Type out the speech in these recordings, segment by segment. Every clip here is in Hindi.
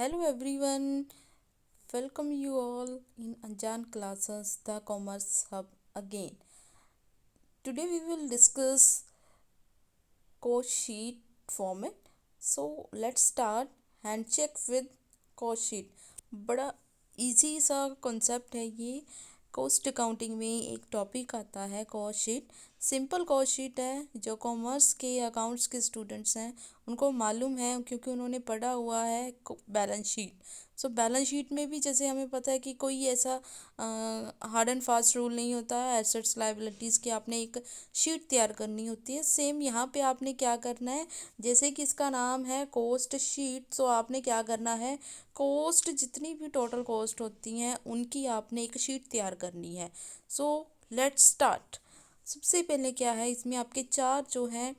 Hello everyone, welcome you all in Anjan classes, the Commerce Hub again. Today we will discuss cost sheet format. So let's start handshake with cost sheet. बड़ा इजी सा कॉन्सेप्ट है ये। कॉस्ट अकाउंटिंग में एक टॉपिक आता है cost sheet. Simple cost sheet है, जो कॉमर्स के अकाउंट्स के स्टूडेंट्स हैं उनको मालूम है क्योंकि उन्होंने पढ़ा हुआ है balance sheet. So balance sheet में भी जैसे हमें पता है कि कोई ऐसा हार्ड एंड फास्ट रूल नहीं होता है एसेट्स लायबिलिटीज़ की, आपने एक शीट तैयार करनी होती है। सेम यहाँ पे आपने क्या करना है, जैसे कि इसका नाम है कॉस्ट शीट, सो आपने क्या करना है, कॉस्ट जितनी भी टोटल कॉस्ट होती हैं उनकी आपने एक शीट तैयार करनी है। So let's start. सबसे पहले क्या है, इसमें आपके चार जो हैं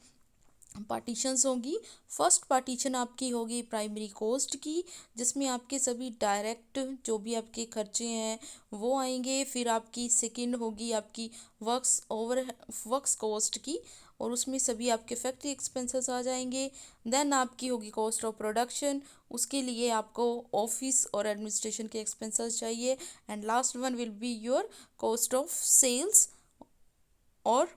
पार्टीशंस होगी। फर्स्ट पार्टीशन आपकी होगी प्राइमरी कॉस्ट की, जिसमें आपके सभी डायरेक्ट जो भी आपके खर्चे हैं वो आएंगे। फिर आपकी सेकंड होगी आपकी वर्क्स कॉस्ट की, और उसमें सभी आपके फैक्ट्री एक्सपेंसेस आ जाएंगे। देन आपकी होगी कॉस्ट ऑफ प्रोडक्शन, उसके लिए आपको ऑफिस और एडमिनिस्ट्रेशन के एक्सपेंसेस चाहिए। And last one will be your cost of sales और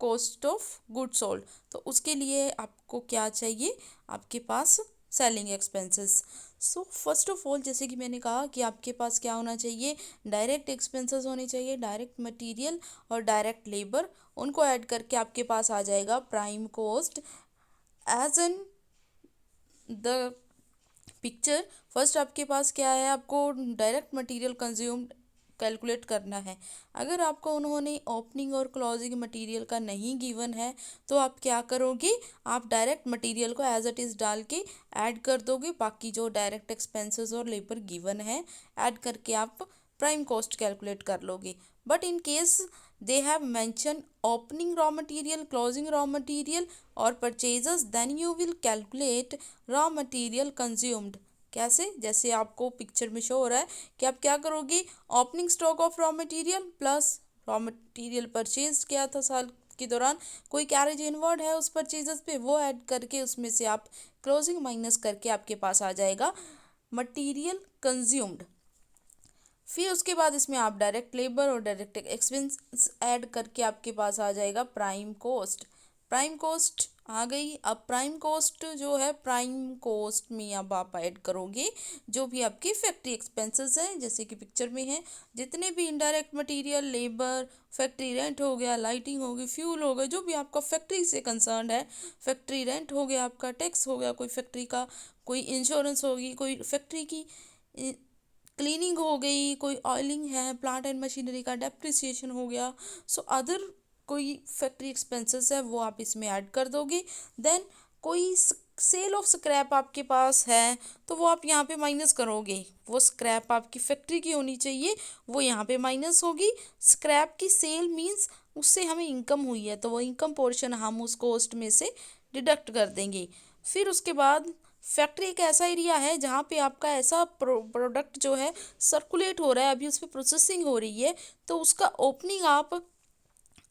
कॉस्ट ऑफ गुड सोल्ड। तो उसके लिए आपको क्या चाहिए, आपके पास selling expenses. So first of all, जैसे कि मैंने कहा कि आपके पास क्या होना चाहिए, डायरेक्ट एक्सपेंसेस होने चाहिए, डायरेक्ट मटेरियल और डायरेक्ट लेबर, उनको ऐड करके आपके पास आ जाएगा prime cost. As in the picture, first आपके पास क्या है, आपको डायरेक्ट मटेरियल कंज्यूम्ड कैलकुलेट करना है। अगर आपको उन्होंने ओपनिंग और क्लोजिंग मटेरियल का नहीं गिवन है तो आप क्या करोगे, आप डायरेक्ट मटेरियल को एज इट इज़ डाल के ऐड कर दोगे, बाकी जो डायरेक्ट एक्सपेंसेस और लेबर गिवन है ऐड करके आप प्राइम कॉस्ट कैलकुलेट कर लोगे। But in case they have mentioned opening raw material, closing raw material or purchases, then you will calculate raw material consumed। कैसे, जैसे आपको पिक्चर में शो हो रहा है कि आप क्या करोगे, opening stock of raw material plus raw material purchase किया था साल के दौरान, कोई कैरेज इनवर्ड है उस परचेजेस पे, वो ऐड करके उसमें से आप क्लोजिंग माइनस करके आपके पास आ जाएगा मटेरियल कंज्यूम्ड। फिर उसके बाद इसमें आप डायरेक्ट लेबर और डायरेक्ट एक्सपेंस ऐड करके आपके पास आ जाएगा प्राइम कॉस्ट। प्राइम कॉस्ट आ गई। अब प्राइम कॉस्ट जो है, प्राइम कॉस्ट में अब आप ऐड करोगे जो भी आपकी फैक्ट्री एक्सपेंसेस हैं, जैसे कि पिक्चर में है, जितने भी indirect material, labour, factory rent हो गया, लाइटिंग होगी, फ्यूल हो गया, जो भी आपका फैक्ट्री से कंसर्न है, फैक्ट्री रेंट हो गया, आपका टैक्स हो गया, कोई फैक्ट्री का कोई इंश्योरेंस होगी, कोई फैक्ट्री की क्लीनिंग हो गई, कोई ऑयलिंग है, प्लांट एंड मशीनरी का डेप्रिसिएशन हो गया। सो अदर कोई फैक्ट्री एक्सपेंसेस है वो आप इसमें ऐड कर दोगे। देन कोई सेल ऑफ स्क्रैप आपके पास है तो वो आप यहाँ पे माइनस करोगे, वो स्क्रैप आपकी फैक्ट्री की होनी चाहिए, वो यहाँ पे माइनस होगी। स्क्रैप की सेल मीन्स उससे हमें इनकम हुई है तो वो इनकम पोर्शन हम उस कॉस्ट में से डिडक्ट कर देंगे। फिर उसके बाद फैक्ट्री एक ऐसा एरिया है जहाँ पे आपका ऐसा प्रोडक्ट जो है सर्कुलेट हो रहा है, अभी उस पर प्रोसेसिंग हो रही है, तो उसका ओपनिंग आप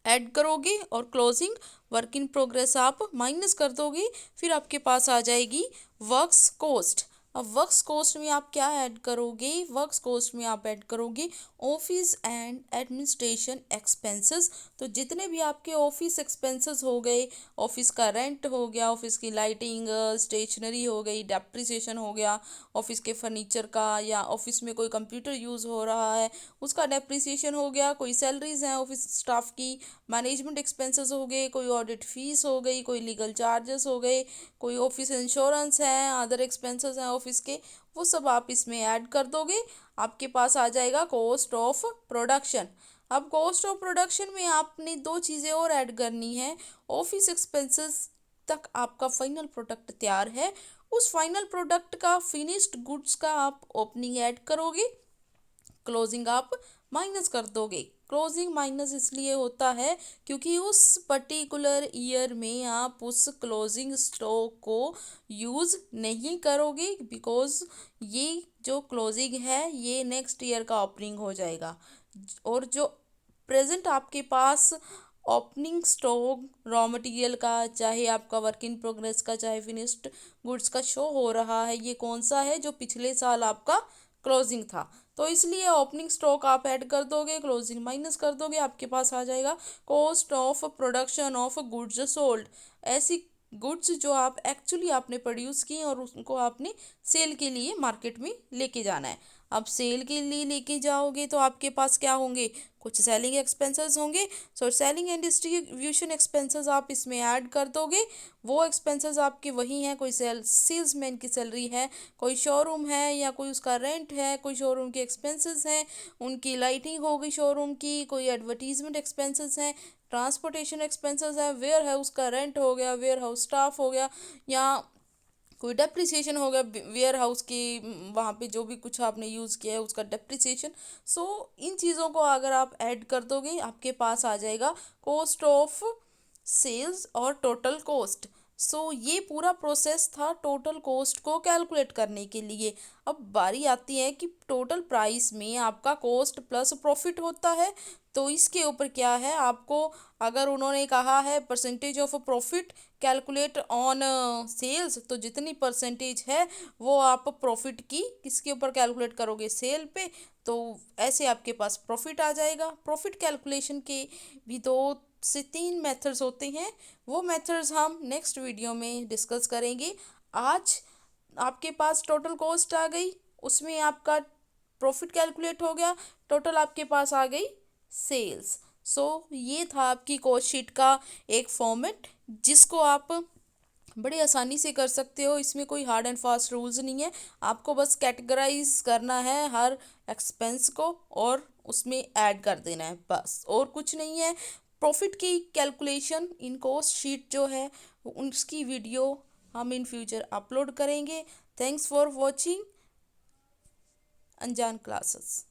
ऐड करोगे और क्लोजिंग वर्क इन प्रोग्रेस आप माइनस कर दोगे। फिर आपके पास आ जाएगी वर्क्स कॉस्ट। अब वर्क्स कॉस्ट में आप क्या ऐड करोगे, वर्क्स कॉस्ट में आप ऐड करोगे ऑफिस एंड एडमिनिस्ट्रेशन एक्सपेंसेस। तो जितने भी आपके ऑफिस एक्सपेंसेस हो गए, ऑफिस का रेंट हो गया, ऑफिस की लाइटिंग, स्टेशनरी हो गई, डेप्रिसिएशन हो गया ऑफिस के फर्नीचर का, या ऑफिस में कोई कंप्यूटर यूज़ हो रहा है उसका डेप्रिसिएशन हो गया, कोई सैलरीज हैं ऑफिस स्टाफ की, मैनेजमेंट एक्सपेंसेस हो गए, कोई ऑडिट फीस हो गई, कोई लीगल चार्जेस हो गए, कोई ऑफिस इंश्योरेंस है, अदर एक्सपेंसेस हैं ऑफिस के, वो सब आप इसमें ऐड कर दोगे। आपके पास आ जाएगा कॉस्ट ऑफ प्रोडक्शन। अब कॉस्ट ऑफ प्रोडक्शन में आपने दो चीज़ें और ऐड करनी है। ऑफिस एक्सपेंसेस तक आपका फाइनल प्रोडक्ट तैयार है, उस फाइनल प्रोडक्ट का फिनिश्ड गुड्स का आप ओपनिंग ऐड करोगे, क्लोजिंग आप माइनस कर दोगे। क्लोजिंग माइनस इसलिए होता है क्योंकि उस पर्टिकुलर ईयर में आप उस क्लोजिंग स्टॉक को यूज़ नहीं करोगे, बिकॉज ये जो क्लोजिंग है ये नेक्स्ट ईयर का ओपनिंग हो जाएगा। और जो प्रेजेंट आपके पास ओपनिंग स्टॉक रॉ मटेरियल का, चाहे आपका वर्क इन प्रोग्रेस का, चाहे फिनिश्ड गुड्स का शो हो रहा है, ये कौन सा है, जो पिछले साल आपका क्लोजिंग था। तो इसलिए ओपनिंग स्टॉक आप ऐड कर दोगे, क्लोजिंग माइनस कर दोगे, आपके पास आ जाएगा cost of production of goods sold. ऐसी गुड्स जो आप एक्चुअली आपने प्रोड्यूस की और उसको आपने सेल के लिए मार्केट में लेके जाना है। अब सेल के लिए लेके जाओगे तो आपके पास क्या होंगे, कुछ सेलिंग एक्सपेंसेस होंगे। So selling and distribution expenses आप इसमें ऐड कर दोगे। वो एक्सपेंसेस आपके वही हैं, कोई सेल्समैन की सैलरी है, कोई शोरूम है या कोई उसका रेंट है, कोई शोरूम के एक्सपेंसेस हैं, उनकी लाइटिंग हो गई शोरूम की, कोई एडवर्टीजमेंट एक्सपेंसेस हैं, ट्रांसपोर्टेशन एक्सपेंसेस है, वेयर हाउस का रेंट हो गया, वेयर हाउस स्टाफ हो गया, या कोई डेप्रिसिएशन हो गया वेयर हाउस की, वहाँ पे जो भी कुछ आपने यूज़ किया है उसका डेप्रिसिएशन। सो इन चीज़ों को अगर आप ऐड कर दोगे आपके पास आ जाएगा कॉस्ट ऑफ सेल्स और टोटल कॉस्ट। सो ये पूरा प्रोसेस था टोटल कॉस्ट को कैलकुलेट करने के लिए। अब बारी आती है कि टोटल प्राइस में आपका कॉस्ट प्लस प्रॉफिट होता है। तो इसके ऊपर क्या है, आपको अगर उन्होंने कहा है percentage of profit calculate on sales, तो जितनी परसेंटेज है वो आप प्रॉफिट की किसके ऊपर कैलकुलेट करोगे, सेल पे। तो ऐसे आपके पास प्रॉफिट आ जाएगा। प्रॉफिट कैलकुलेशन के भी 2 से 3 मेथड्स होते हैं, वो मेथड्स हम नेक्स्ट वीडियो में डिस्कस करेंगे। आज आपके पास टोटल कॉस्ट आ गई, उसमें आपका प्रॉफिट कैलकुलेट हो गया, टोटल आपके पास आ गई सेल्स। सो ये था आपकी कॉस्ट शीट का एक फॉर्मेट, जिसको आप बड़ी आसानी से कर सकते हो। इसमें कोई हार्ड एंड फास्ट रूल्स नहीं है, आपको बस कैटेगराइज करना है हर एक्सपेंस को और उसमें ऐड कर देना है, बस और कुछ नहीं है। प्रॉफिट की कैलकुलेशन इन कॉस्ट शीट जो है उसकी वीडियो हम इन फ्यूचर अपलोड करेंगे। थैंक्स फॉर वॉचिंग अनजान क्लासेस।